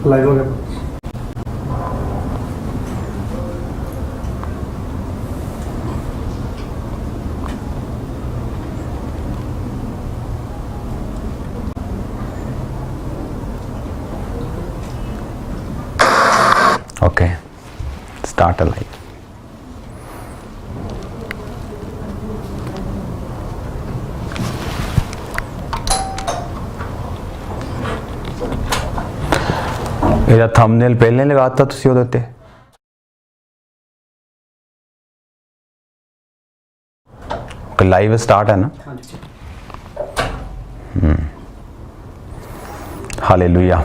Live हो गया। Okay, start a live. ਇਹਦਾ ਥੰਬਨੇਲ ਪਹਿਲੇ ਲਗਾਤਾ ਤੁਸੀਂ ਉਹਦੇ ਤੇ। ਲਾਈਵ ਸਟਾਰਟ ਹੈ ਨਾ। ਹਾਲੇਲੂਇਆ।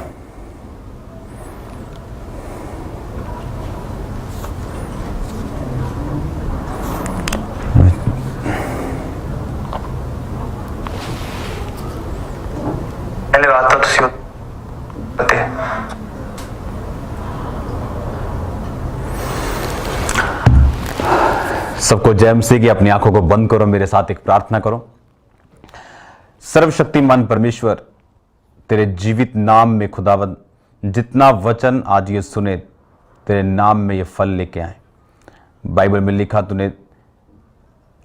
ਲਗਾਤਾ ਤੁਸੀਂ ਉਹਦੇ ਤੇ। सबको जय मसीह की। अपनी आंखों को बंद करो, मेरे साथ एक प्रार्थना करो। सर्वशक्तिमान परमेश्वर, तेरे जीवित नाम में खुदावंद जितना वचन आज ये सुने, तेरे नाम में ये फल लेके आए। बाइबल में लिखा तूने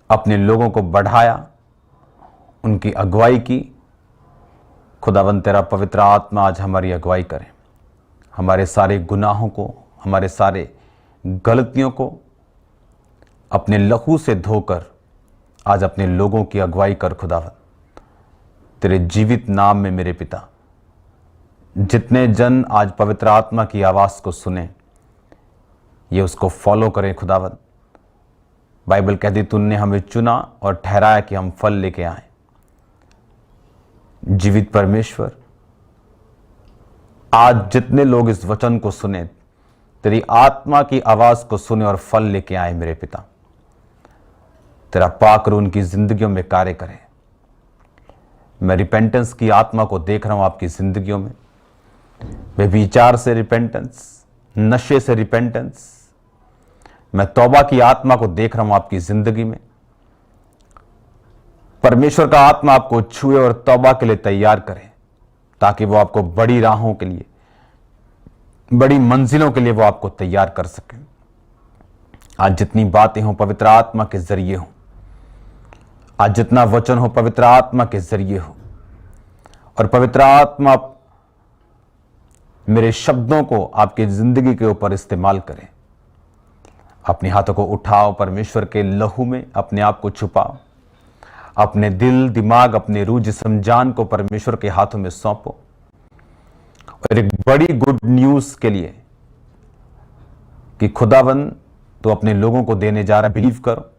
अपने लोगों को बढ़ाया, उनकी अगुवाई की। खुदावंद तेरा पवित्र आत्मा आज हमारी अगुवाई करे, हमारे सारे गुनाहों को, हमारे सारे गलतियों को अपने लहू से धोकर आज अपने लोगों की अगुवाई कर। खुदावंद तेरे जीवित नाम में मेरे पिता, जितने जन आज पवित्र आत्मा की आवाज़ को सुने, ये उसको फॉलो करें। खुदावंद बाइबल कहती तूने हमें चुना और ठहराया कि हम फल लेके आए। जीवित परमेश्वर, आज जितने लोग इस वचन को सुने, तेरी आत्मा की आवाज़ को सुने और फल लेके आए मेरे पिता, तेरा पाक रूह उनकी जिंदगियों में कार्य करे। मैं रिपेंटेंस की आत्मा को देख रहा हूं आपकी जिंदगियों में। वे विचार से रिपेंटेंस, नशे से रिपेंटेंस, मैं तौबा की आत्मा को देख रहा हूं आपकी जिंदगी में। परमेश्वर का आत्मा आपको छुए और तौबा के लिए तैयार करे, ताकि वो आपको बड़ी राहों के लिए, बड़ी मंजिलों के लिए वो आपको तैयार कर सके। आज जितनी बातें हो पवित्र आत्मा के जरिए हो, आज जितना वचन हो पवित्र आत्मा के जरिए हो, और पवित्र आत्मा मेरे शब्दों को आपकी जिंदगी के ऊपर इस्तेमाल करें। अपने हाथों को उठाओ, परमेश्वर के लहू में अपने आप को छुपाओ, अपने दिल, दिमाग, अपने रूह, जिस्म, जान को परमेश्वर के हाथों में सौंपो। और एक बड़ी गुड न्यूज के लिए कि खुदावंद तो अपने लोगों को देने जा रहा है, बिलीव करो।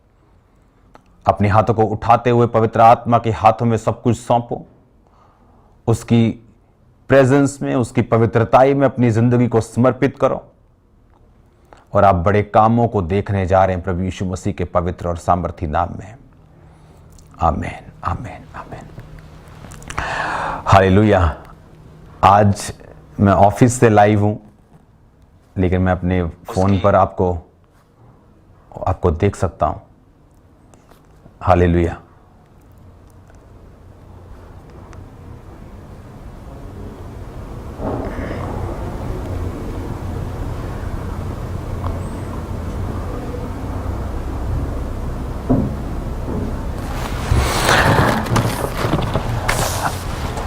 अपने हाथों को उठाते हुए पवित्र आत्मा के हाथों में सब कुछ सौंपो। उसकी प्रेजेंस में, उसकी पवित्रताई में अपनी जिंदगी को समर्पित करो, और आप बड़े कामों को देखने जा रहे हैं प्रभु यीशु मसीह के पवित्र और सामर्थी नाम में। आमीन, आमीन, आमीन। हालेलुया। आज मैं ऑफिस से लाइव हूं, लेकिन मैं अपने फोन पर आपको देख सकता हूं। हालेलुया।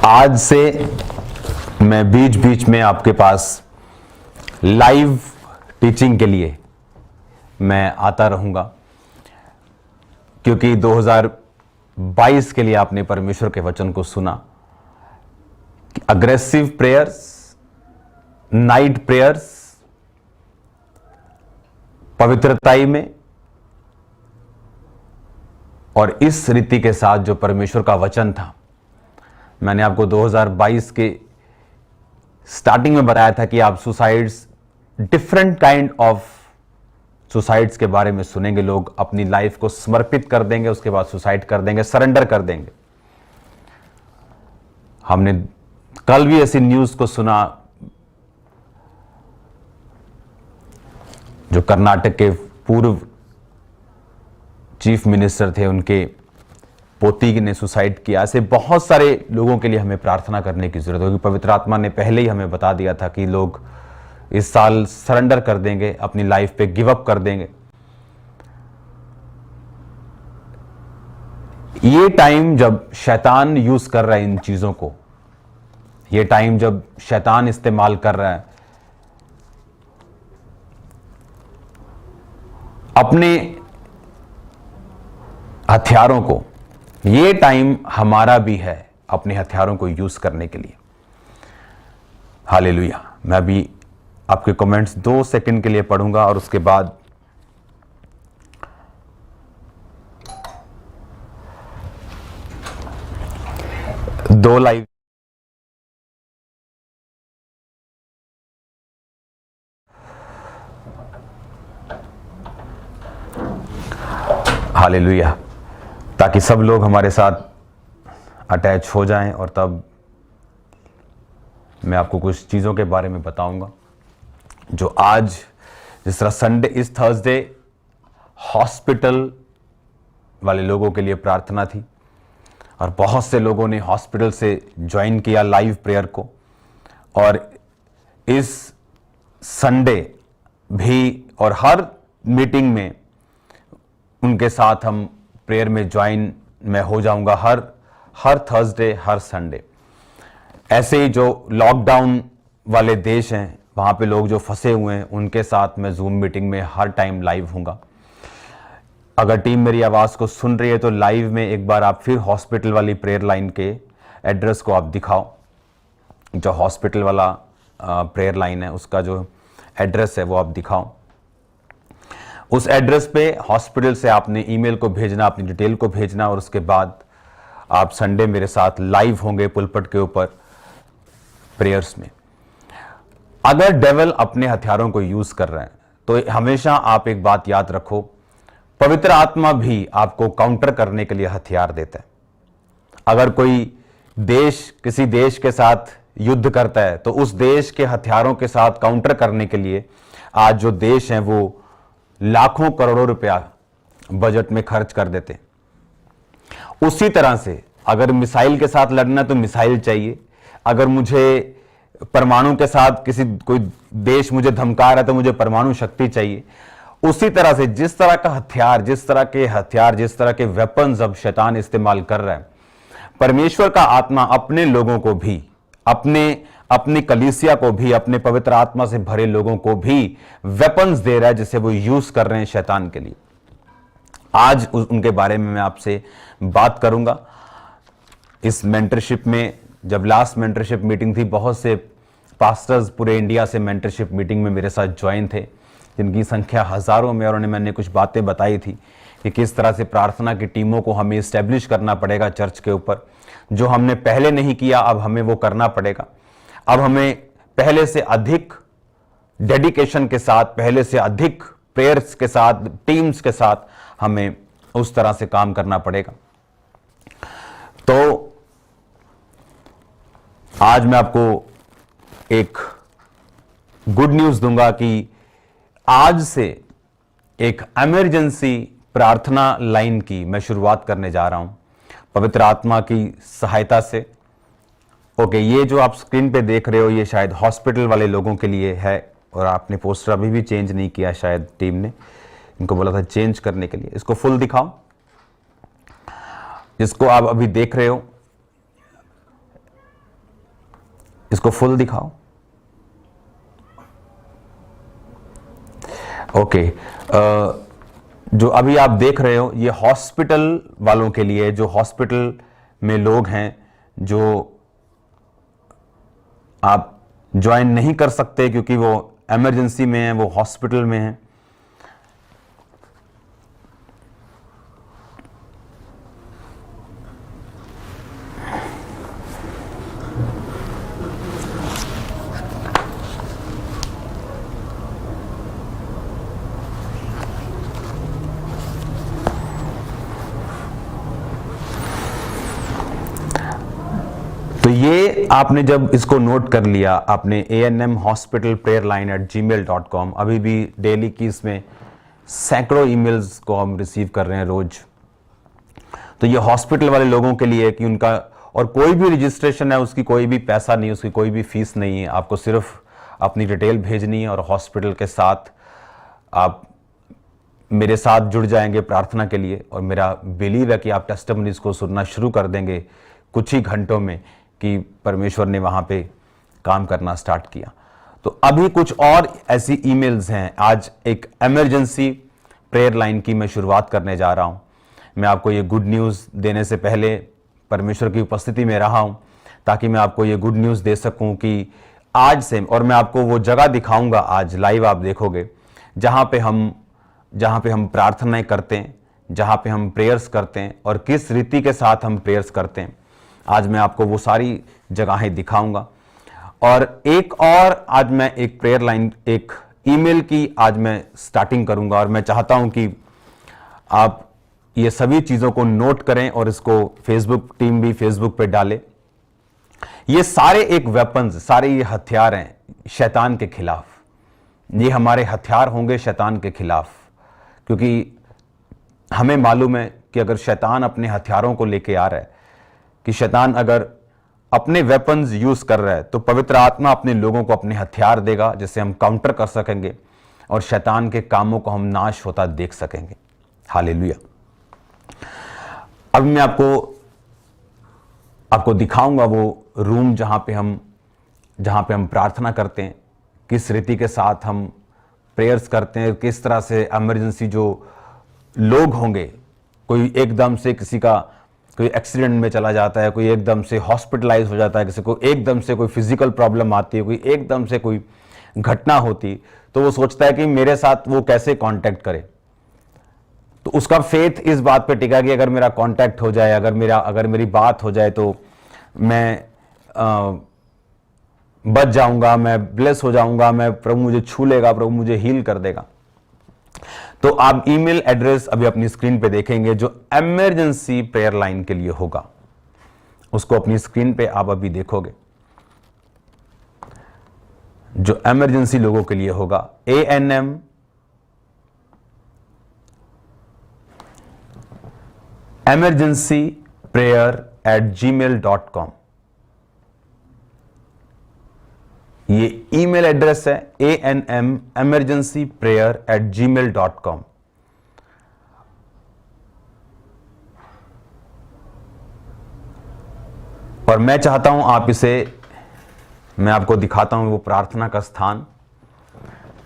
आज से मैं बीच बीच में आपके पास लाइव टीचिंग के लिए मैं आता रहूंगा, क्योंकि 2022 के लिए आपने परमेश्वर के वचन को सुना कि अग्रेसिव प्रेयर्स, नाइट प्रेयर्स, पवित्रताई में, और इस रीति के साथ जो परमेश्वर का वचन था। मैंने आपको 2022 के स्टार्टिंग में बताया था कि आप suicides, different kind of suicides के बारे में सुनेंगे। लोग अपनी लाइफ को समर्पित कर देंगे, उसके बाद सुसाइड कर देंगे, सरेंडर कर देंगे। हमने कल भी ऐसी न्यूज को सुना, जो कर्नाटक के पूर्व चीफ मिनिस्टर थे, उनके पोती ने सुसाइड किया। ऐसे बहुत सारे लोगों के लिए हमें प्रार्थना करने की जरूरत होगी। पवित्र आत्मा ने पहले ही हमें बता दिया था कि लोग इस साल सरेंडर कर देंगे, अपनी लाइफ पे गिव अप कर देंगे। ये टाइम जब शैतान यूज कर रहा है इन चीजों को, ये टाइम जब शैतान इस्तेमाल कर रहा है अपने हथियारों को, ये टाइम हमारा भी है अपने हथियारों को यूज करने के लिए। हालेलुया। मैं अभी आपके कमेंट्स 2 सेकंड के लिए पढ़ूंगा और उसके बाद दो लाइव हालेलुया, ताकि सब लोग हमारे साथ अटैच हो जाएं और तब मैं आपको कुछ चीज़ों के बारे में बताऊंगा जो आज, जिस तरह संडे इस थर्सडे हॉस्पिटल वाले लोगों के लिए प्रार्थना थी और बहुत से लोगों ने हॉस्पिटल से ज्वाइन किया लाइव प्रेयर को, और इस संडे भी और हर मीटिंग में उनके साथ हम प्रेयर में ज्वाइन मैं हो जाऊंगा, हर थर्सडे, हर संडे। ऐसे ही जो लॉकडाउन वाले देश हैं, वहाँ पे लोग जो फंसे हुए हैं, उनके साथ मैं जूम मीटिंग में हर टाइम लाइव हूँगा। अगर टीम मेरी आवाज़ को सुन रही है तो लाइव में एक बार आप फिर हॉस्पिटल वाली प्रेयर लाइन के एड्रेस को आप दिखाओ। जो हॉस्पिटल वाला प्रेयर लाइन है उसका जो एड्रेस है वो आप दिखाओ। उस एड्रेस पे हॉस्पिटल से आपने ईमेल को भेजना, अपनी डिटेल को भेजना, और उसके बाद आप संडे मेरे साथ लाइव होंगे पुलपट के ऊपर प्रेयर्स में। अगर डेविल अपने हथियारों को यूज कर रहे हैं तो हमेशा आप एक बात याद रखो, पवित्र आत्मा भी आपको काउंटर करने के लिए हथियार देता है। अगर कोई देश किसी देश के साथ युद्ध करता है तो उस देश के हथियारों के साथ काउंटर करने के लिए आज जो देश हैं वो लाखों करोड़ों रुपया बजट में खर्च कर देते। उसी तरह से अगर मिसाइल के साथ लड़ना तो मिसाइल चाहिए, अगर मुझे परमाणु के साथ कोई देश मुझे धमका रहा है तो मुझे परमाणु शक्ति चाहिए। उसी तरह से जिस तरह के वेपन्स अब शैतान इस्तेमाल कर रहा है, परमेश्वर का आत्मा अपने लोगों को भी, अपनी कलीसिया को भी, अपने पवित्र आत्मा से भरे लोगों को भी वेपन्स दे रहा है जिसे वो यूज कर रहे हैं शैतान के लिए। आज उनके बारे में मैं आपसे बात करूंगा। इस मेंटरशिप में जब लास्ट मेंटरशिप मीटिंग थी, बहुत से पास्टर्स पूरे इंडिया से मेंटरशिप मीटिंग में मेरे साथ ज्वाइन थे, जिनकी संख्या हजारों में, और मैंने कुछ बातें बताई थी कि किस तरह से प्रार्थना की टीमों को हमें इस्टेब्लिश करना पड़ेगा चर्च के ऊपर। जो हमने पहले नहीं किया अब हमें वो करना पड़ेगा। अब हमें पहले से अधिक डेडिकेशन के साथ, पहले से अधिक प्रेयर्स के साथ, टीम्स के साथ हमें उस तरह से काम करना पड़ेगा। तो आज मैं आपको एक गुड न्यूज दूंगा कि आज से एक इमरजेंसी प्रार्थना लाइन की मैं शुरुआत करने जा रहा हूं पवित्र आत्मा की सहायता से। ओके, ये जो आप स्क्रीन पे देख रहे हो ये शायद हॉस्पिटल वाले लोगों के लिए है, और आपने पोस्टर अभी भी चेंज नहीं किया, शायद टीम ने इनको बोला था चेंज करने के लिए। इसको फुल दिखाओ, जिसको आप अभी देख रहे हो इसको फुल दिखाओ। ओके, जो अभी आप देख रहे हो ये हॉस्पिटल वालों के लिए, जो हॉस्पिटल में लोग हैं जो आप ज्वाइन नहीं कर सकते क्योंकि वो इमरजेंसी में है, वो हॉस्पिटल में है। तो ये आपने जब इसको नोट कर लिया, आपने ANMhospitalprayerline@gmail.com, अभी भी डेली की इसमें सैकड़ों ईमेल्स को हम रिसीव कर रहे हैं रोज। तो ये हॉस्पिटल वाले लोगों के लिए कि उनका, और कोई भी रजिस्ट्रेशन है उसकी कोई भी पैसा नहीं, उसकी कोई भी फीस नहीं है, आपको सिर्फ अपनी डिटेल भेजनी है और हॉस्पिटल के साथ आप मेरे साथ जुड़ जाएंगे प्रार्थना के लिए। और मेरा बिलीव है कि आप टेस्टिमनीज को सुनना शुरू कर देंगे कुछ ही घंटों में कि परमेश्वर ने वहाँ पे काम करना स्टार्ट किया। तो अभी कुछ और ऐसी ईमेल्स हैं। आज एक इमरजेंसी प्रेयर लाइन की मैं शुरुआत करने जा रहा हूँ। मैं आपको ये गुड न्यूज़ देने से पहले परमेश्वर की उपस्थिति में रहा हूँ ताकि मैं आपको ये गुड न्यूज़ दे सकूँ कि आज से, और मैं आपको वो जगह दिखाऊंगा, आज लाइव आप देखोगे जहाँ पे हम प्रार्थनाएं करते हैं, जहाँ पे हम प्रेयर्स करते हैं और किस रीति के साथ हम प्रेयर्स करते हैं। आज मैं आपको वो सारी जगहें दिखाऊंगा। और एक और आज मैं एक प्रेयर लाइन, एक ईमेल की आज मैं स्टार्टिंग करूंगा और मैं चाहता हूं कि आप ये सभी चीज़ों को नोट करें और इसको फेसबुक टीम भी फेसबुक पे डाले। ये सारे एक वेपन्स, सारे ये हथियार हैं शैतान के खिलाफ। ये हमारे हथियार होंगे शैतान के खिलाफ, क्योंकि हमें मालूम है कि अगर शैतान अपने हथियारों को लेके आ रहा है, कि शैतान अगर अपने वेपन्स यूज कर रहा है, तो पवित्र आत्मा अपने लोगों को अपने हथियार देगा जिससे हम काउंटर कर सकेंगे और शैतान के कामों को हम नाश होता देख सकेंगे। हालेलुया। अब मैं आपको दिखाऊंगा वो रूम जहां पे हम प्रार्थना करते हैं, किस रीति के साथ हम प्रेयर्स करते हैं, किस तरह से इमरजेंसी जो लोग होंगे, कोई एकदम से किसी का कोई एक्सीडेंट में चला जाता है, कोई एकदम से हॉस्पिटलाइज हो जाता है, किसी को एकदम से कोई फिजिकल प्रॉब्लम आती है, कोई एकदम से कोई घटना होती, तो वो सोचता है कि मेरे साथ वो कैसे कांटेक्ट करे। तो उसका फेथ इस बात पे टिका कि अगर मेरा कांटेक्ट हो जाए, अगर मेरी बात हो जाए तो मैं बच जाऊंगा, मैं ब्लेस हो जाऊंगा, मैं प्रभु मुझे छू लेगा, प्रभु मुझे हील कर देगा। तो आप ईमेल एड्रेस अभी अपनी स्क्रीन पे देखेंगे जो इमरजेंसी प्रेयर लाइन के लिए होगा, उसको अपनी स्क्रीन पे आप अभी देखोगे, जो इमरजेंसी लोगों के लिए होगा। ANM emergencyprayer@gmail.com ये ईमेल एड्रेस है, ANM emergencyprayer@gmail.com। और मैं चाहता हूं मैं आपको दिखाता हूं वो प्रार्थना का स्थान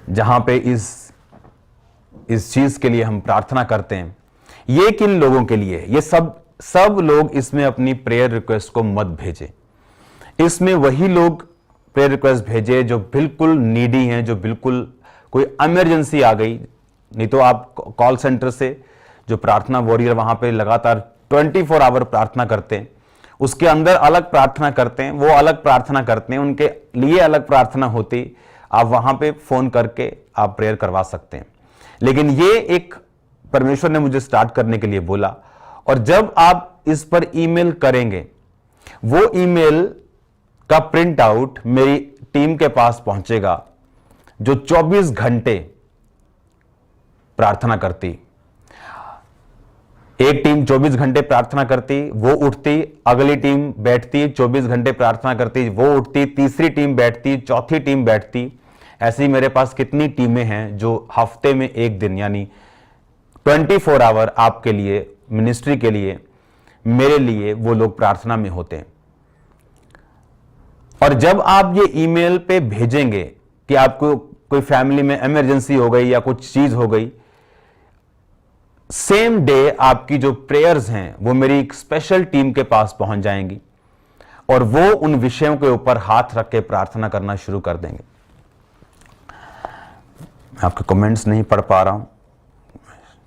जहां पे इस चीज के लिए हम प्रार्थना करते हैं। ये किन लोगों के लिए? ये सब लोग इसमें अपनी प्रेयर रिक्वेस्ट को मत भेजें। इसमें वही लोग प्रेयर रिक्वेस्ट भेजे जो बिल्कुल नीडी हैं, जो बिल्कुल कोई इमरजेंसी आ गई। नहीं तो आप कॉल सेंटर से जो प्रार्थना वॉरियर वहां पे लगातार 24 आवर प्रार्थना करते हैं, उसके अंदर अलग प्रार्थना करते हैं, वो अलग प्रार्थना करते हैं, उनके लिए अलग प्रार्थना होती, आप वहां पे फोन करके आप प्रेयर करवा सकते हैं। लेकिन ये एक परमेश्वर ने मुझे स्टार्ट करने के लिए बोला, और जब आप इस पर ईमेल करेंगे, वो ईमेल का प्रिंट आउट मेरी टीम के पास पहुंचेगा जो 24 घंटे प्रार्थना करती। एक टीम 24 घंटे प्रार्थना करती, वो उठती, अगली टीम बैठती, 24 घंटे प्रार्थना करती, वो उठती, तीसरी टीम बैठती, चौथी टीम बैठती। ऐसी मेरे पास कितनी टीमें हैं जो हफ्ते में एक दिन यानी 24 आवर आपके लिए, मिनिस्ट्री के लिए, मेरे लिए वो लोग प्रार्थना में होते हैं। और जब आप ये ईमेल पे भेजेंगे कि आपको कोई फैमिली में इमरजेंसी हो गई या कुछ चीज हो गई, सेम डे आपकी जो प्रेयर्स हैं वो मेरी एक स्पेशल टीम के पास पहुंच जाएंगी और वो उन विषयों के ऊपर हाथ रख के प्रार्थना करना शुरू कर देंगे। मैं आपके कमेंट्स नहीं पढ़ पा रहा हूं,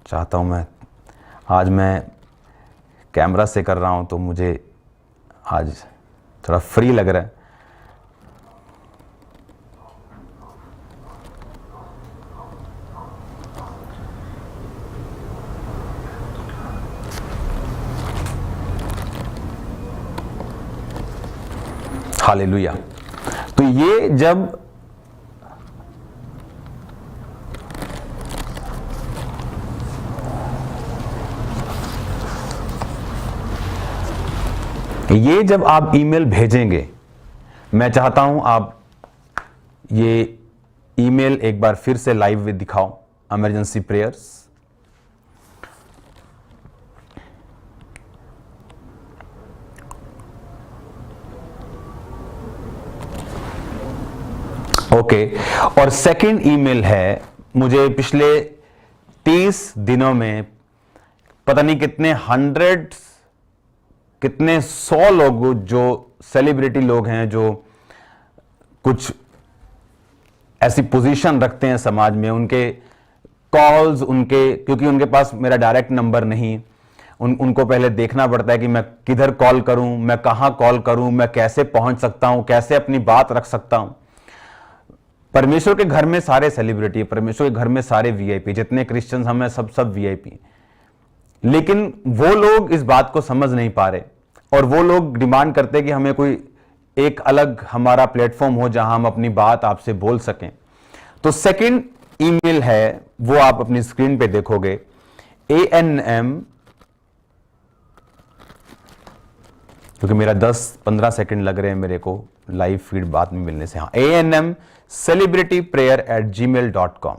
चाहता हूं आज मैं कैमरा से कर रहा हूं तो मुझे आज थोड़ा फ्री लग रहा है। हालेलुया। तो ये जब ये जब आप ईमेल भेजेंगे, मैं चाहता हूं आप ये ईमेल एक बार फिर से लाइव में दिखाओ, इमरजेंसी प्रेयर्स। ओके, और सेकंड ईमेल है, मुझे पिछले 30 दिनों में पता नहीं कितने हंड्रेड्स, कितने 100 लोग जो सेलिब्रिटी लोग हैं, जो कुछ ऐसी पोजीशन रखते हैं समाज में, उनके कॉल्स, क्योंकि उनके पास मेरा डायरेक्ट नंबर नहीं, उनको पहले देखना पड़ता है कि मैं किधर कॉल करूं, मैं कहां कॉल करूं, मैं कैसे पहुंच सकता हूं, कैसे अपनी बात रख सकता हूं। परमेश्वर के घर में सारे सेलिब्रिटी, परमेश्वर के घर में सारे वीआईपी, जितने क्रिश्चियंस हम हैं सब वीआईपी, लेकिन वो लोग इस बात को समझ नहीं पा रहे, और वो लोग डिमांड करते हैं कि हमें कोई एक अलग हमारा प्लेटफॉर्म हो जहां हम अपनी बात आपसे बोल सकें। तो सेकंड ईमेल है, वो आप अपनी स्क्रीन पे देखोगे, ANM, क्योंकि मेरा 10-15 सेकंड लग रहे हैं मेरे को लाइव फीड बाद में मिलने से। हाँ, ANM celebrityprayer@gmail.com।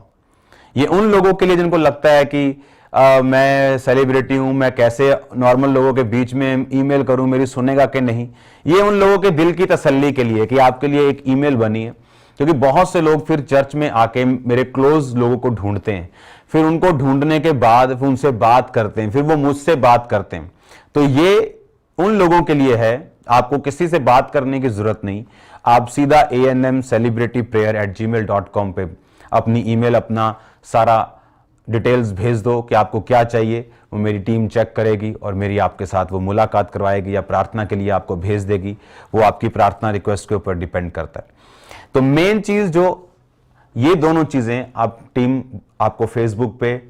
ये उन लोगों के लिए जिनको लगता है कि मैं सेलिब्रिटी हूं, मैं कैसे नॉर्मल लोगों के बीच में ईमेल करूं, मेरी सुनेगा कि नहीं। ये उन लोगों के दिल की तसल्ली के लिए कि आपके लिए एक ईमेल बनी है, क्योंकि बहुत से लोग फिर चर्च में आके मेरे क्लोज लोगों को ढूंढते हैं, फिर उनको ढूंढने के बाद फिर उनसे बात करते हैं, फिर वो मुझसे बात करते हैं। तो ये उन लोगों के लिए है, आपको किसी से बात करने की जरूरत नहीं, आप सीधा ANM celebrityprayer@gmail.com पे अपनी ईमेल, अपना सारा डिटेल्स भेज दो कि आपको क्या चाहिए। वो मेरी टीम चेक करेगी और मेरी आपके साथ वो मुलाकात करवाएगी या प्रार्थना के लिए आपको भेज देगी। वो आपकी प्रार्थना रिक्वेस्ट के ऊपर डिपेंड करता है। तो मेन चीज जो ये दोनों चीजें आप टीम आपको फेसबुक पे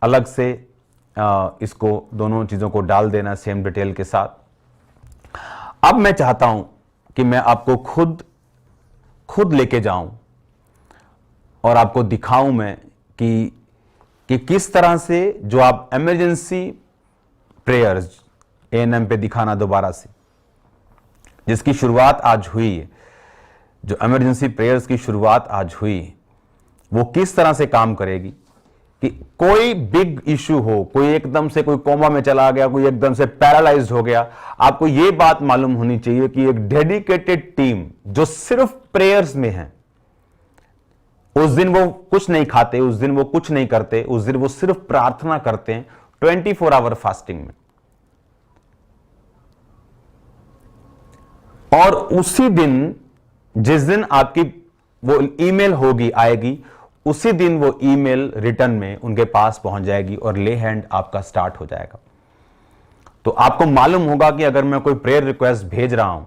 अलग से इसको दोनों चीजों को डाल देना सेम डिटेल के साथ। अब मैं चाहता हूं कि मैं आपको खुद लेके जाऊं और आपको दिखाऊं मैं कि किस तरह से जो आप इमरजेंसी प्रेयर्स ANM पे दिखाना दोबारा से, जिसकी शुरुआत आज हुई है, जो इमरजेंसी प्रेयर्स की शुरुआत आज हुई, वो किस तरह से काम करेगी। कि कोई बिग इशू हो, कोई एकदम से कोई कोमा में चला गया, कोई एकदम से पैरालाइज्ड हो गया, आपको यह बात मालूम होनी चाहिए कि एक डेडिकेटेड टीम जो सिर्फ प्रेयर्स में है, उस दिन वो कुछ नहीं खाते, उस दिन वो कुछ नहीं करते, उस दिन वो सिर्फ प्रार्थना करते हैं 24 आवर फास्टिंग में। और उसी दिन, जिस दिन आपकी वो ईमेल होगी, आएगी, उसी दिन वो ईमेल रिटर्न में उनके पास पहुंच जाएगी और ले हैंड आपका स्टार्ट हो जाएगा। तो आपको मालूम होगा कि अगर मैं कोई प्रेयर रिक्वेस्ट भेज रहा हूं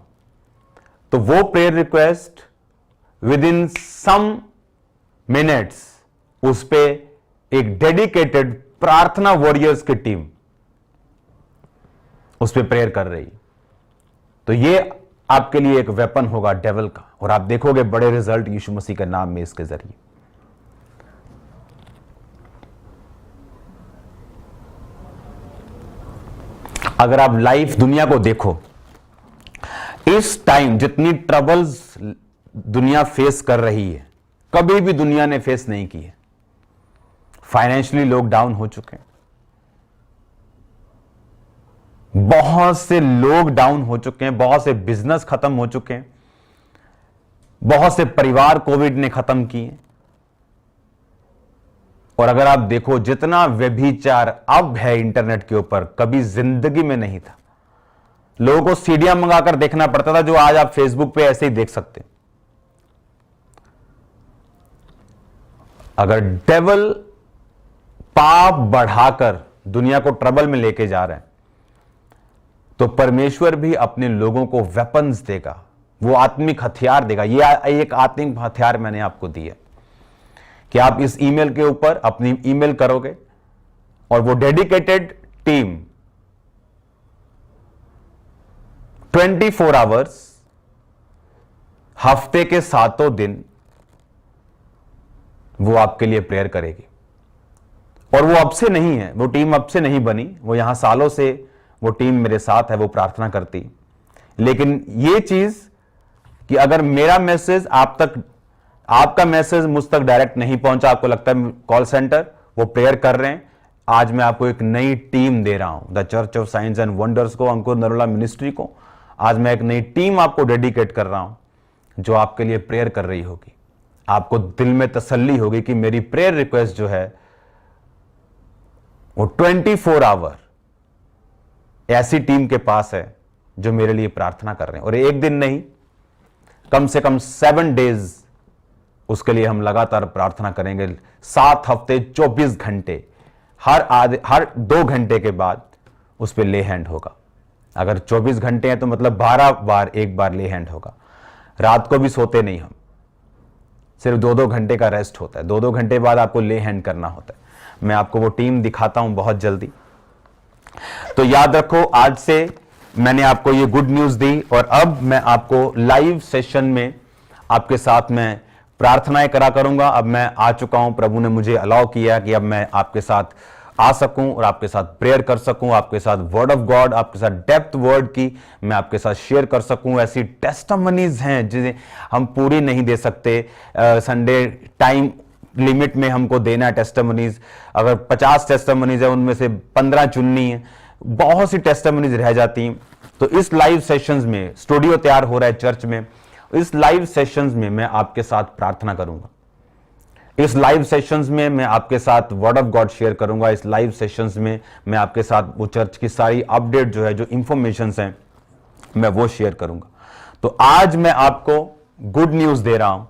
तो वो prayer request within some minutes उस पे एक डेडिकेटेड प्रार्थना वॉरियर्स की टीम उस पे प्रेयर कर रही। तो ये आपके लिए एक वेपन होगा डेविल का, और आप देखोगे बड़े रिजल्ट यीशु मसीह के नाम में इसके जरिए। अगर आप लाइव दुनिया को देखो, इस टाइम जितनी ट्रबल्स दुनिया फेस कर रही है, कभी भी दुनिया ने फेस नहीं की है। फाइनेंशियली लोग डाउन हो चुके हैं, बहुत से लोग डाउन हो चुके हैं, बहुत से बिजनेस खत्म हो चुके हैं, बहुत से परिवार कोविड ने खत्म किए। और अगर आप देखो, जितना व्यभिचार अब है इंटरनेट के ऊपर, कभी जिंदगी में नहीं था। लोगों को सीडियां मंगाकर देखना पड़ता था, जो आज आप फेसबुक पे ऐसे ही देख सकते हैं। अगर डेविल पाप बढ़ाकर दुनिया को ट्रबल में लेके जा रहे हैं, तो परमेश्वर भी अपने लोगों को वेपन्स देगा, वो आत्मिक हथियार देगा। ये एक आत्मिक हथियार मैंने आपको दिया कि आप इस ईमेल के ऊपर अपनी ईमेल करोगे और वो डेडिकेटेड टीम 24 आवर्स हफ्ते के 7 दिन वो आपके लिए प्रेयर करेगी। और वो अब से नहीं है, वो टीम अब से नहीं बनी, वो यहां सालों से वो टीम मेरे साथ है, वो प्रार्थना करती। लेकिन ये चीज कि अगर मेरा मैसेज आप तक, आपका मैसेज मुझ तक डायरेक्ट नहीं पहुंचा, आपको लगता है कॉल सेंटर वो प्रेयर कर रहे हैं, आज मैं आपको एक नई टीम दे रहा हूं, the church of science and wonders को, अंकुर नरोला मिनिस्ट्री को। आज मैं एक नई टीम आपको डेडिकेट कर रहा हूं जो आपके लिए प्रेयर कर रही होगी। आपको दिल में तसल्ली होगी कि मेरी प्रेयर रिक्वेस्ट जो है वो 24 आवर ऐसी टीम के पास है जो मेरे लिए प्रार्थना कर रहे हैं। और एक दिन नहीं, कम से कम 7 डेज उसके लिए हम लगातार प्रार्थना करेंगे। 7 हफ्ते 24 घंटे, हर 2 घंटे के बाद उस पर ले हैंड होगा। अगर 24 घंटे हैं तो मतलब 12 बार एक बार ले हैंड होगा। रात को भी सोते नहीं हम, सिर्फ 2-2 घंटे का रेस्ट होता है। 2-2 घंटे बाद आपको ले हैंड करना होता है। मैं आपको वो टीम दिखाता हूं बहुत जल्दी। तो याद रखो, आज से मैंने आपको ये गुड न्यूज दी और अब मैं आपको लाइव सेशन में आपके साथ में प्रार्थनाएं करा करूंगा। अब मैं आ चुका हूं, प्रभु ने मुझे अलाउ किया कि अब मैं आपके साथ आ सकूं और आपके साथ प्रेयर कर सकूं, आपके साथ वर्ड ऑफ गॉड, आपके साथ डेप्थ वर्ड की मैं आपके साथ शेयर कर सकूं। ऐसी टेस्टिमनीज हैं जिन्हें हम पूरी नहीं दे सकते। संडे टाइम लिमिट में हमको देना है टेस्टिमनीज। अगर 50 टेस्टिमनीज है उनमें से 15 चुननी है, बहुत सी टेस्टिमनीज रह जाती हैं। तो इस लाइव सेशंस में, स्टूडियो तैयार हो रहा है चर्च में, इस लाइव सेशंस में मैं आपके साथ प्रार्थना करूंगा। इस लाइव सेशंस में मैं आपके साथ वर्ड ऑफ गॉड शेयर करूंगा। इस लाइव सेशंस में मैं आपके साथ वो चर्च की सारी अपडेट जो है, जो इंफॉर्मेशंस हैं, मैं वो शेयर करूंगा। तो आज मैं आपको गुड न्यूज दे रहा हूं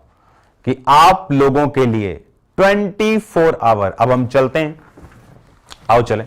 कि आप लोगों के लिए 24 आवर, अब हम चलते हैं, आओ चलें।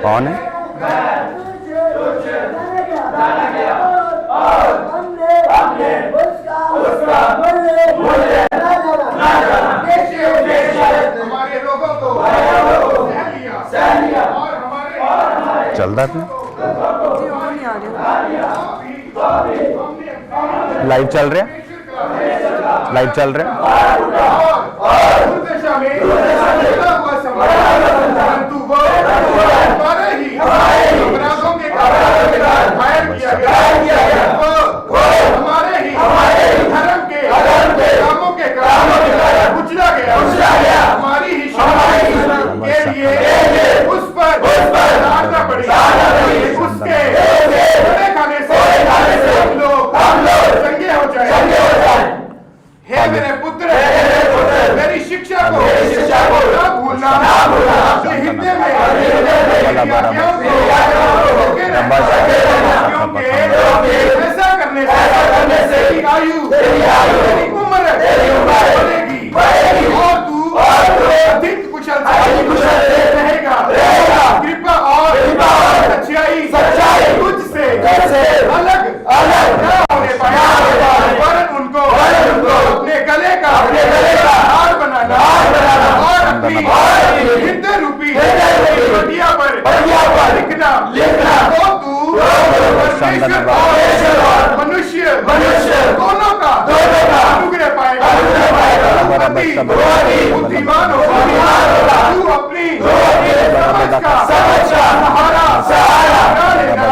कौन है? चल रहा था, लाइव चल रहे हैं, लाइव चल रहे हैं। वो हमारे ही धर्म के कामों के कारण कुचला गया। हमारी ही के लिए उस पर डालना पड़ी। उसके खाने से हम लोग चंगे हो जाए। हे मेरे पुत्र, मेरी शिक्षा को ना भूलना। अपने हृदय में क्योंकि ऐसा करने से तेरी आयु तेरी उम्र बढ़ेगी और तू अधिक कुशल से रहेगा। कृपा और सच्चाई तुझसे अलग न होने पाया, वरन उनको अपने गले का हार बनाना और अपनी हृदय रूपी पटिया पर लिखना। तो तू परमेश्वर और मनुष्य दोनों का अनुग्रह पाएगा। बुद्धिमान होगा। तू अपनी समझ का सहारा ना लेना,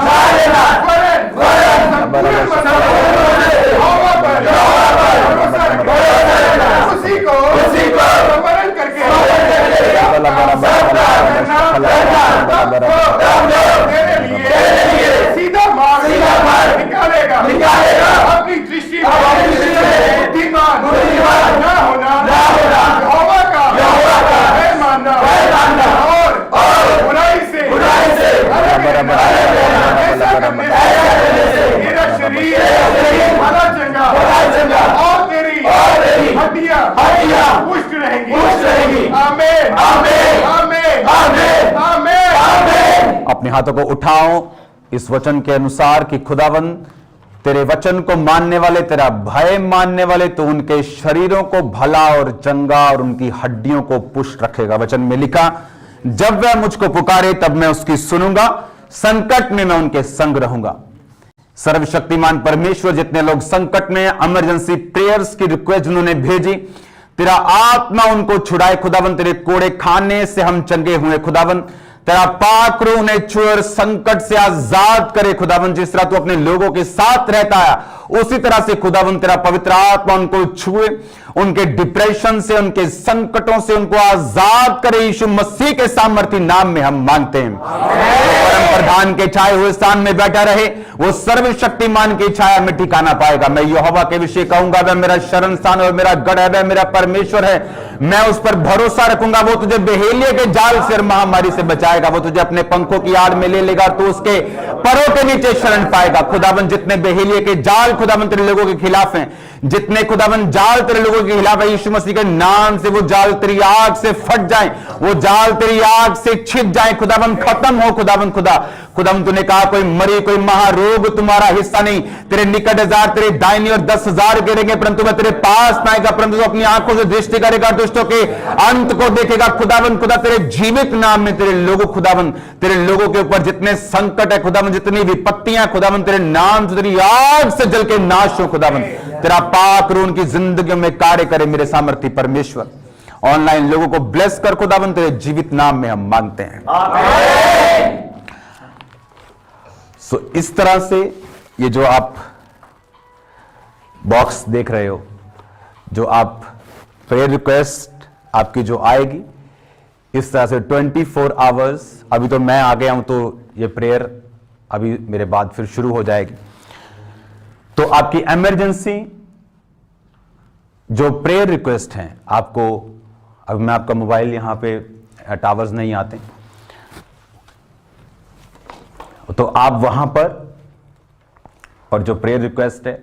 वरन संपूर्ण यहोवा पर भरोसा रखना। उसी को स्मरण करके तेरे लिए सीधा मार्ग निकालेगा। अपनी दृष्टि बुद्धिमान ना होना, यहोवा का भय मानना और बुराई से अलग रहना। ऐसा करने से तेरा शरीर भला चंगा और तेरी हड्डियां पुष्ट रहेंगी। आमीन, आमीन, आमीन, आमीन, आमीन। अपने हाथों को उठाओ इस वचन के अनुसार कि खुदावंद तेरे वचन को मानने वाले, तेरा भय मानने वाले, तो उनके शरीरों को भला और चंगा और उनकी हड्डियों को पुष्ट रखेगा। वचन में लिखा, जब वह मुझको पुकारे तब मैं उसकी सुनूंगा, संकट में मैं उनके संग रहूंगा। सर्वशक्तिमान परमेश्वर, जितने लोग संकट में इमरजेंसी प्रेयर्स की रिक्वेस्ट जिन्होंने भेजी, तेरा आत्मा उनको छुड़ाए खुदावन। तेरे कोड़े खाने से हम चंगे हुए खुदावन। तेरा पाक रूह उन्हें छुए और संकट से आजाद करे खुदावन। जिस तरह तू अपने लोगों के साथ रहता है उसी तरह से खुदावन तेरा पवित्र आत्मा उनको छुए, उनके डिप्रेशन से, उनके संकटों से उनको आजाद करे। यीशु मसीह के सामर्थी नाम में हम मांगते हैं। परम प्रधान के छाए हुए स्थान में बैठा रहे, वो सर्वशक्तिमान की छाया में ठिकाना पाएगा। मैं यहोवा के विषय कहूंगा, वह मेरा शरण स्थान और मेरा गढ़ है, वह मेरा परमेश्वर है, मैं उस पर भरोसा रखूंगा। वो तुझे बेहेलिए के जाल से और महामारी से बचाएगा। वो तुझे अपने पंखों की आड़ में ले लेगा, तो उसके परों के नीचे शरण पाएगा। खुदावन जितने बेहेलिए के जाल खुदावन तेरे लोगों के खिलाफ हैं, जितने खुदावन जाल तेरे लोगों के खिलाफ है, यीशु मसीह के नाम से वो जाल तेरी आग से फट जाएं, वो जाल तेरी आग से छिप जाएं। खुदावन खत्म हो खुदावन। खुदावन तूने कहा कोई मरी कोई महारोग तुम्हारा हिस्सा नहीं। तेरे निकट 1000 तेरे दाहिनी और 10,000 गिरेंगे, परंतु वह तेरे पास ना आएगा। परंतु तू अपनी आंखों से दृष्टि करेगा, दुष्टों के अंत को देखेगा। खुदावन तेरे जीवित नाम में तेरे लोगों खुदावन तेरे लोगों के ऊपर जितने संकट है खुदावन, जितनी विपत्तियां खुदावन तेरे नाम से तेरी आग से जल के नाश हो खुदावन। तेरा पाक रूह उनकी जिंदगी में कार्य करे मेरे सामर्थी परमेश्वर। ऑनलाइन लोगों को ब्लेस कर खुदावन, तेरे जीवित नाम में हम मांगते हैं। सो इस तरह से ये जो आप बॉक्स देख रहे हो, जो आप प्रेयर रिक्वेस्ट आपकी जो आएगी, इस तरह से 24 आवर्स, अभी तो मैं आ गया हूं तो ये प्रेयर अभी मेरे बाद फिर शुरू हो जाएगी। तो आपकी इमरजेंसी जो प्रेयर रिक्वेस्ट हैं, आपको अभी मैं आपका मोबाइल यहां पे टावर्स नहीं आते, तो आप वहां पर और जो प्रेयर रिक्वेस्ट है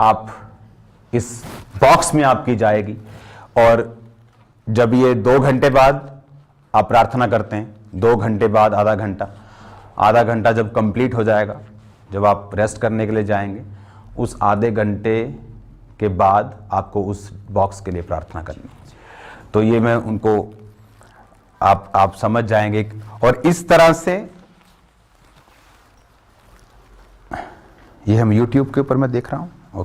आप इस बॉक्स में आपकी जाएगी। और जब ये 2 घंटे बाद आप प्रार्थना करते हैं, 2 घंटे बाद आधा घंटा जब कंप्लीट हो जाएगा, जब आप रेस्ट करने के लिए जाएंगे, उस आधे घंटे के बाद आपको उस बॉक्स के लिए प्रार्थना करनी। तो ये मैं उनको आप समझ जाएंगे। और इस तरह से ये हम YouTube के ऊपर मैं देख रहा हूं।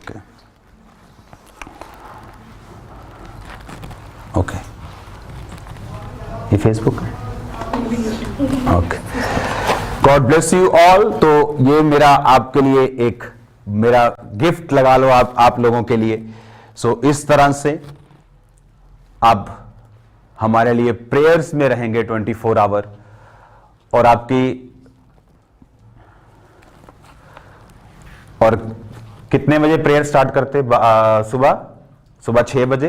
ओके ये फेसबुक है। Okay God bless you all. तो ये मेरा आपके लिए एक मेरा गिफ्ट लगा लो आप लोगों के लिए। सो इस तरह से आप हमारे लिए प्रेयर्स में रहेंगे 24 आवर। और और कितने बजे प्रेयर स्टार्ट करते? सुबह 6 बजे,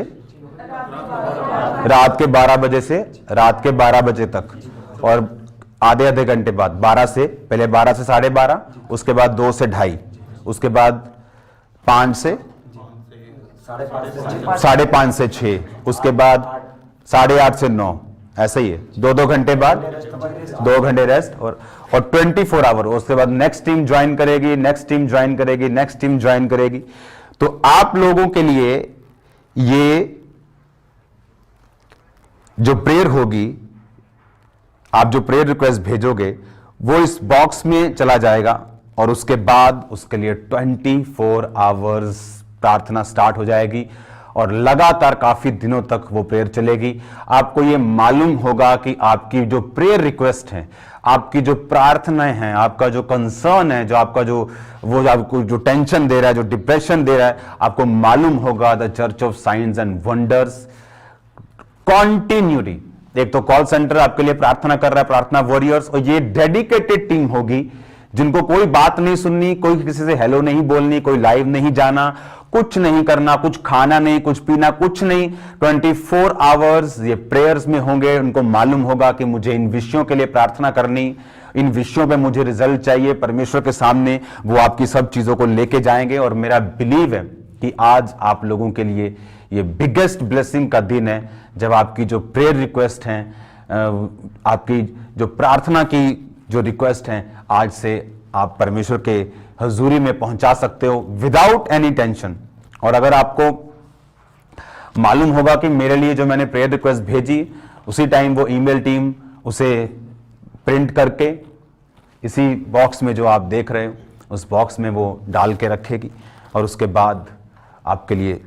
रात के 12 बजे से रात के 12 बजे तक, और आधे घंटे बाद 12 से पहले 12 से 12:30, उसके बाद 2 से 2:30, उसके बाद 5 से 5:30 से 6, उसके बाद 8:30 से 9, ऐसे ही है। 2 घंटे बाद 2 घंटे रेस्ट, और 24 आवर। उसके बाद नेक्स्ट टीम ज्वाइन करेगी, नेक्स्ट टीम ज्वाइन करेगी, नेक्स्ट टीम ज्वाइन करेगी। तो आप लोगों के लिए ये जो प्रेयर होगी, आप जो प्रेयर रिक्वेस्ट भेजोगे वो इस बॉक्स में चला जाएगा, और उसके बाद उसके लिए 24 आवर्स प्रार्थना स्टार्ट हो जाएगी, और लगातार काफी दिनों तक वो प्रेयर चलेगी। आपको ये मालूम होगा कि आपकी जो प्रेयर रिक्वेस्ट है, आपकी जो प्रार्थनाएं हैं, आपका जो कंसर्न है, जो आपका जो आपको जो टेंशन दे रहा है, जो डिप्रेशन दे रहा है, आपको मालूम होगा the church of science and wonders continuity. एक तो कॉल सेंटर आपके लिए प्रार्थना कर रहा है, प्रार्थना वॉरियर्स, और ये डेडिकेटेड टीम होगी जिनको कोई बात नहीं सुननी, कोई किसी से हेलो नहीं बोलनी, कोई लाइव नहीं जाना, कुछ नहीं करना, कुछ खाना नहीं, कुछ पीना, कुछ नहीं। 24 आवर्स ये प्रेयर्स में होंगे। उनको मालूम होगा कि मुझे इन विषयों के लिए प्रार्थना करनी, इन विषयों पे मुझे रिजल्ट चाहिए। परमेश्वर के सामने वो आपकी सब चीजों को लेके जाएंगे। और मेरा बिलीव है कि आज आप लोगों के लिए ये बिगेस्ट ब्लेसिंग का दिन है, जब आपकी जो प्रेयर रिक्वेस्ट हैं, आपकी जो प्रार्थना की जो रिक्वेस्ट हैं, आज से आप परमेश्वर के हजूरी में पहुंचा सकते हो विदाउट एनी टेंशन। और अगर आपको मालूम होगा कि मेरे लिए जो मैंने प्रेयर रिक्वेस्ट भेजी, उसी टाइम वो ईमेल टीम उसे प्रिंट करके इसी बॉक्स में जो आप देख रहे हो, उस बॉक्स में वो डाल के रखेगी, और उसके बाद आपके लिए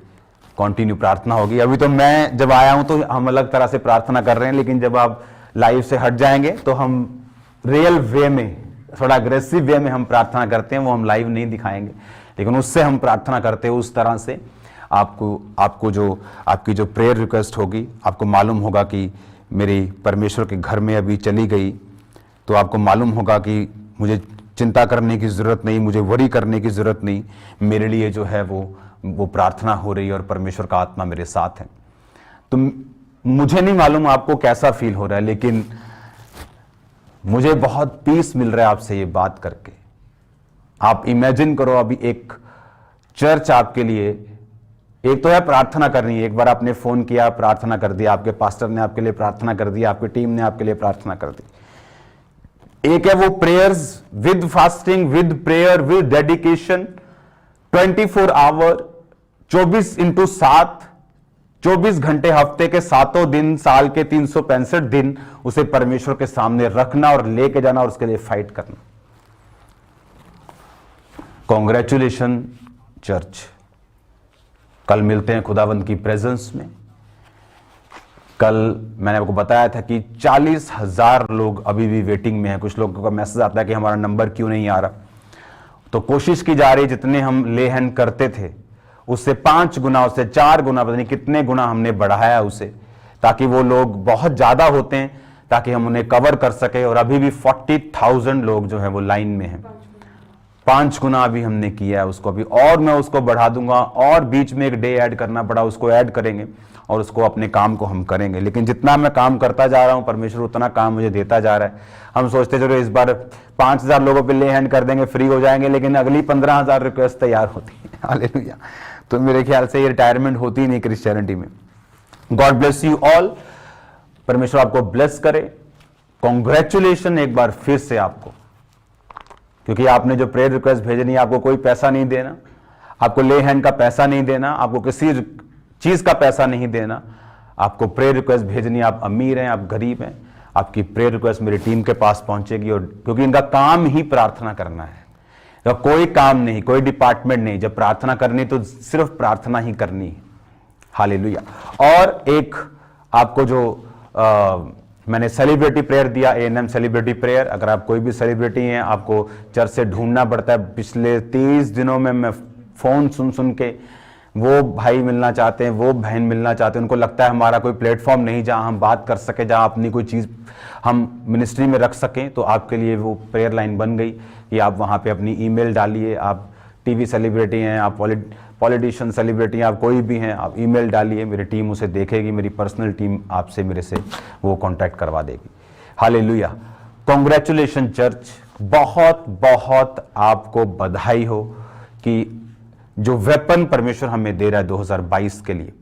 कंटिन्यू प्रार्थना होगी। अभी तो मैं जब आया हूं तो हम अलग तरह से प्रार्थना कर रहे हैं, लेकिन जब आप लाइव से हट जाएंगे तो हम रियल वे में, थोड़ा अग्रेसिव वे में हम प्रार्थना करते हैं। वो हम लाइव नहीं दिखाएंगे, लेकिन उससे हम प्रार्थना करते हैं। उस तरह से आपको जो आपकी जो प्रेयर रिक्वेस्ट होगी, आपको मालूम होगा कि मेरी परमेश्वर के घर में अभी चली गई, तो आपको मालूम होगा कि मुझे चिंता करने की जरूरत नहीं, मुझे वरी करने की जरूरत नहीं। मेरे लिए जो है वो प्रार्थना हो रही है, और परमेश्वर का आत्मा मेरे साथ है। तो मुझे नहीं मालूम आपको कैसा फील हो रहा है, लेकिन मुझे बहुत पीस मिल रहा है आपसे ये बात करके। आप इमेजिन करो, अभी एक चर्च आपके लिए, एक तो है प्रार्थना करनी है, एक बार आपने फोन किया, प्रार्थना कर दिया, आपके पास्टर ने आपके लिए प्रार्थना कर दी, आपकी टीम ने आपके लिए प्रार्थना कर दी। एक है वो prayers with fasting, with prayer, with dedication, 24 hour, 24x7, 24 घंटे हफ्ते के 7 दिन, साल के 365 दिन उसे परमेश्वर के सामने रखना और लेके जाना, और उसके लिए फाइट करना। Congratulation church. कल मिलते हैं खुदावंद की प्रेजेंस में। कल मैंने आपको बताया था कि 40,000 लोग अभी भी वेटिंग में हैं। कुछ लोगों का मैसेज आता है कि हमारा नंबर क्यों नहीं आ रहा। तो कोशिश की जा रही, जितने हम ले हैंड करते थे उससे 5 गुना, उससे 4 गुना, पता नहीं कितने गुना हमने बढ़ाया उसे, ताकि वो लोग बहुत ज्यादा होते हैं, ताकि हम उन्हें कवर कर सके। और अभी भी 40,000 लोग जो है वो लाइन में हैं। 5 गुना अभी हमने किया है उसको अभी, और मैं उसको बढ़ा दूंगा। और बीच में एक डे ऐड करना पड़ा, उसको ऐड करेंगे और उसको अपने काम को हम करेंगे। लेकिन जितना मैं काम करता जा रहा हूं, परमेश्वर उतना काम मुझे देता जा रहा है। हम सोचते चलो इस बार 5,000 लोगों पे ले हैंड कर देंगे, फ्री हो जाएंगे, लेकिन अगली 15,000 रिक्वेस्ट तैयार होती है। हालेलुया। तो मेरे ख्याल से ये रिटायरमेंट होती ही नहीं क्रिश्चियनिटी में। God bless you all. परमेश्वर आपको ब्लेस करे। कॉन्ग्रेचुलेशन एक बार फिर से आपको, क्योंकि आपने जो प्रेयर रिक्वेस्ट भेजनी है, आपको कोई पैसा नहीं देना, आपको ले हैंड का पैसा नहीं देना, आपको किसी चीज का पैसा नहीं देना। आपको प्रेयर रिक्वेस्ट भेजनी, आप अमीर हैं, आप गरीब हैं, आपकी प्रेयर रिक्वेस्ट मेरी टीम के पास पहुंचेगी। और क्योंकि इनका काम ही प्रार्थना करना है, तो कोई काम नहीं, कोई डिपार्टमेंट नहीं। जब प्रार्थना करनी तो सिर्फ प्रार्थना ही करनी है। हालेलुया। और एक आपको जो मैंने सेलिब्रिटी प्रेयर दिया, एएनएम सेलिब्रिटी प्रेयर। अगर आप कोई भी सेलिब्रिटी हैं, आपको चर्च से ढूंढना पड़ता है। पिछले 30 दिनों में मैं फ़ोन सुन के वो भाई मिलना चाहते हैं, वो बहन मिलना चाहते हैं, उनको लगता है हमारा कोई प्लेटफॉर्म नहीं जहां हम बात कर सके, जहां अपनी कोई चीज़ हम मिनिस्ट्री में रख सकें। तो आपके लिए वो प्रेयर लाइन बन गई कि आप वहाँ पे अपनी ईमेल डालिए। आप टीवी सेलिब्रिटी हैं, आप पॉलिटिशियन सेलिब्रिटी हैं, आप कोई भी हैं, आप ईमेल डालिए, मेरी टीम उसे देखेगी, मेरी पर्सनल टीम आपसे मेरे से वो कांटेक्ट करवा देगी। हालेलुया, कॉन्ग्रेचुलेशन चर्च, बहुत बहुत आपको बधाई हो कि जो वेपन परमेश्वर हमें दे रहा है 2022 के लिए,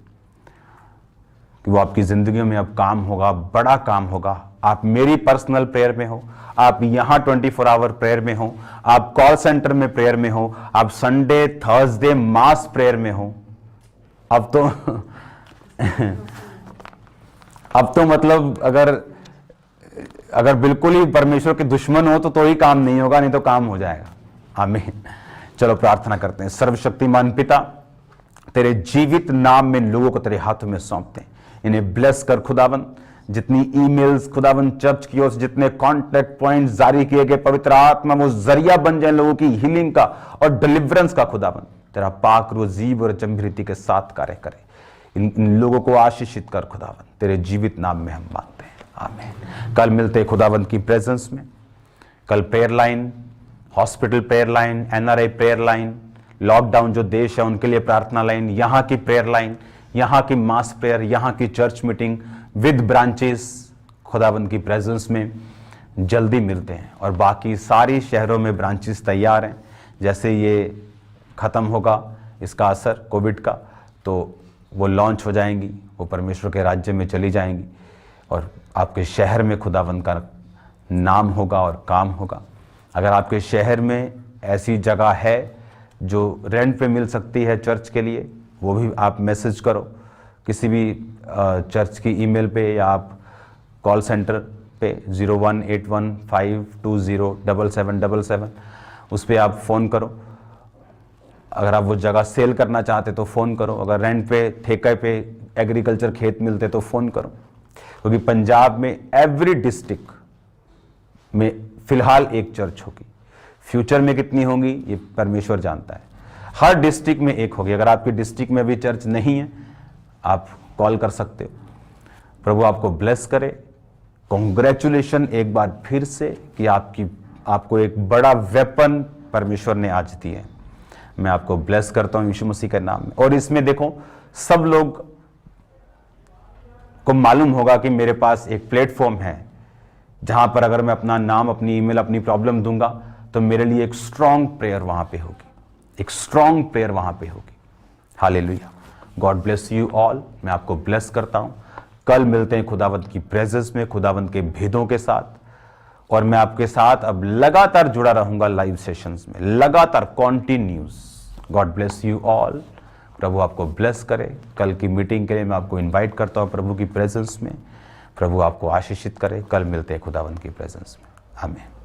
कि वो आपकी जिंदगियों में अब काम होगा, बड़ा काम होगा। आप मेरी पर्सनल प्रेयर में हो, आप यहां 24 आवर प्रेयर में हो, आप कॉल सेंटर में प्रेयर में हो, आप संडे थर्सडे मास प्रेयर में हो। अब तो मतलब अगर बिल्कुल ही परमेश्वर के दुश्मन हो तो ही काम नहीं होगा, नहीं तो काम हो जाएगा। आमीन। चलो प्रार्थना करते हैं। सर्वशक्तिमान पिता, तेरे जीवित नाम में लोगों को तेरे हाथों में सौंपते हैं। इन्हें ब्लेस कर खुदावन। जितनी ईमेल्स खुदावन चर्च की ओर से, जितने कॉन्टैक्ट पॉइंट जारी किए गए, पवित्र आत्मा वो जरिया बन जाए लोगों की हीलिंग का और डिलीवरेंस का। खुदावन तेरा पाक रूह जीव और जमृति के साथ कार्य करे। इन लोगों को आशीषित कर खुदावन, तेरे जीवित नाम में हम मांगते हैं, आमीन। कल मिलते हैं खुदावन की प्रेजेंस में। कल prayer line, hospital prayer line, NRI prayer line, lockdown जो देश है उनके लिए प्रार्थना लाइन, यहाँ की प्रेयर लाइन, यहाँ की मास प्रेयर, यहाँ की चर्च मीटिंग विद ब्रांचेस, खुदावंद की प्रेजेंस में जल्दी मिलते हैं। और बाकी सारी शहरों में ब्रांचेस तैयार हैं। जैसे ये ख़त्म होगा इसका असर कोविड का, तो वो लॉन्च हो जाएंगी, वो परमेश्वर के राज्य में चली जाएंगी और आपके शहर में खुदावंद का नाम होगा और काम होगा। अगर आपके शहर में ऐसी जगह है जो रेंट पे मिल सकती है चर्च के लिए, वो भी आप मैसेज करो किसी भी चर्च की ईमेल पे, या आप कॉल सेंटर पे 018152077777 उस पर आप फ़ोन करो। अगर आप वो जगह सेल करना चाहते तो फ़ोन करो। अगर रेंट पे, ठेके पे एग्रीकल्चर खेत मिलते तो फ़ोन करो। क्योंकि पंजाब में एवरी डिस्ट्रिक्ट में फ़िलहाल एक चर्च होगी। फ्यूचर में कितनी होंगी ये परमेश्वर जानता है। हर डिस्ट्रिक्ट में एक होगी। अगर आपकी डिस्ट्रिक्ट में भी चर्च नहीं है, आप कॉल कर सकते हो। प्रभु आपको ब्लेस करे। कॉन्ग्रेचुलेशन एक बार फिर से कि आपको एक बड़ा वेपन परमेश्वर ने आज दिया है। मैं आपको ब्लेस करता हूं यीशु मसीह के नाम में। और इसमें देखो, सब लोग को मालूम होगा कि मेरे पास एक प्लेटफॉर्म है जहां पर अगर मैं अपना नाम, अपनी ईमेल, अपनी प्रॉब्लम दूंगा तो मेरे लिए एक स्ट्रांग प्रेयर वहां पे होगी, एक स्ट्रांग प्रेयर वहां पे होगी। Hallelujah. God bless you all. मैं आपको ब्लेस करता हूं। कल मिलते हैं खुदावंत की प्रेजेंस में, खुदावंत के भेदों के साथ। और मैं आपके साथ अब लगातार जुड़ा रहूंगा लाइव सेशंस में, लगातार continuous. God bless you all. प्रभु आपको ब्लेस करे। कल की मीटिंग के लिए मैं आपको इन्वाइट करता हूं प्रभु की प्रेजेंस में। प्रभु आपको आशीषित करे। कल मिलते हैं खुदावंत की प्रेजेंस में। आमीन।